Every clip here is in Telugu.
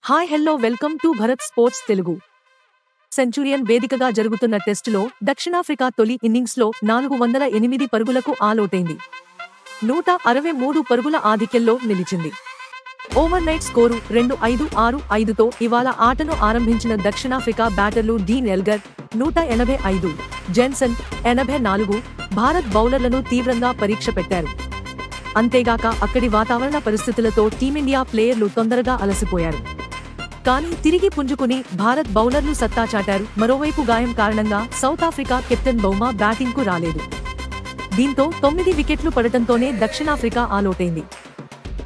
Hi hello welcome to Bharat sports Telugu. Centurion వేదికగా జరుగుతున్న టెస్టులో దక్షిణాఫ్రికా తొలి ఇన్నింగ్స్లో 408 పరుగులకు ఆలౌటైంది. 163 పరుగుల ఆధిక్యంలో నిలిచింది. ఓవర్ నైట్ స్కోరు 2-5-6-5తో ఇవాళ ఆటను ఆరంభించిన దక్షిణాఫ్రికా బ్యాటర్లు డీన్ ఎల్గర్ 185, జెన్సన్ 84 భారత్ బౌలర్లను తీవ్రంగా పరీక్ష పెట్టారు. అంతేగాక అక్కడి వాతావరణ పరిస్థితులతో టీమిండియా ప్లేయర్లు తొందరగా అలసిపోయారు. కానీ తిరిగి పుంజుకుని భారత్ బౌలర్లు సత్తా చాటారు. మరోవైపు గాయం కారణంగా సౌత్ ఆఫ్రికా కెప్టెన్ బౌమా బ్యాటింగ్కు రాలేదు. దీంతో 9 వికెట్లు పడటంతోనే దక్షిణాఫ్రికా ఆలౌటైంది.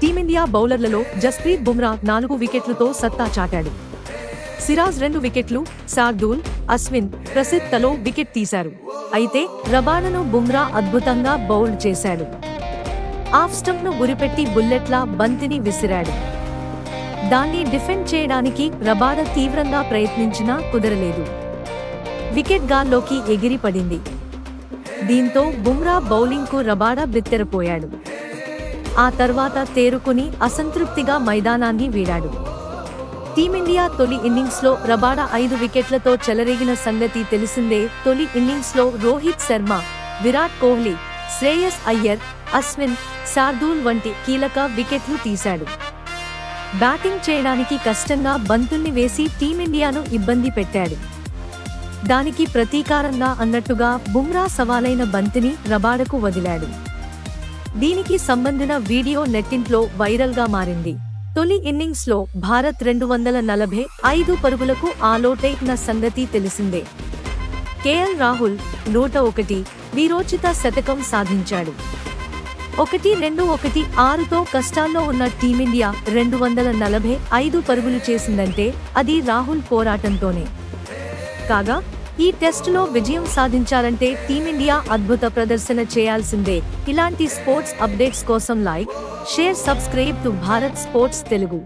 టీమిండియా బౌలర్లలో జస్ప్రీత్ బుమ్రా 4 వికెట్లతో సత్తా చాటాడు. సిరాజ్ 2 వికెట్లు, శార్దూల్, అశ్విన్, ప్రసిద్ధ్ తలో వికెట్ తీశారు. అయితే రబాడను బుమ్రా అద్భుతంగా బౌల్డ్ చేశాడు. ఆఫ్ స్టంప్ను గురిపెట్టి బుల్లెట్లా బంతిని విసిరాడు. దాన్ని డిఫెండ్ చేయడానికి రబాడ తీవ్రంగా ప్రయత్నించినా కుదరలేదు. వికెట్ గాల్లోకి ఎగిరి పడింది. దీంతో బుమ్రా బౌలింగ్కు రబాడ బిత్తరపోయాడు. ఆ తర్వాత తేరుకుని అసంతృప్తిగా మైదానాన్ని వీడాడు. టీమిండియా తొలి ఇన్నింగ్స్లో రబాడ 5 వికెట్లతో చెలరేగిన సంగతి తెలిసిందే. తొలి ఇన్నింగ్స్లో రోహిత్ శర్మ, విరాట్ కోహ్లీ, శ్రేయస్ అయ్యర్, అశ్విన్, శార్దూల్ వంటి కీలక వికెట్లు తీశాడు. బ్యాటింగ్ చేయడానికి కష్టంగా బంతుల్ని వేసి టీమిండియాను ఇబ్బంది పెట్టాడు. దానికి ప్రతీకారంగా అన్నట్టుగా బుమ్రా సవాలైన బంతిని రబాడకు వదిలాడు. దీనికి సంబంధించిన వీడియో నెట్టింట్లో వైరల్గా మారింది. తొలి ఇన్నింగ్స్లో భారత్ 245 పరుగులకు ఆలౌటైన సంగతి తెలిసిందే. కేఎల్ రాహుల్ 101 వీరోచిత శతకం సాధించాడు. 1-2-1-6తో కష్టాల్లో ఉన్న టీమిండియా 245 పరుగులు చేసిందంటే అది రాహుల్ పోరాటంతోనే. కాగా ఈ టెస్టులో విజయం సాధించాలంటే టీమిండియా అద్భుత ప్రదర్శన చేయాల్సిందే. ఇలాంటి స్పోర్ట్స్ అప్డేట్స్ కోసం like, share, subscribe to Bharat sports Telugu.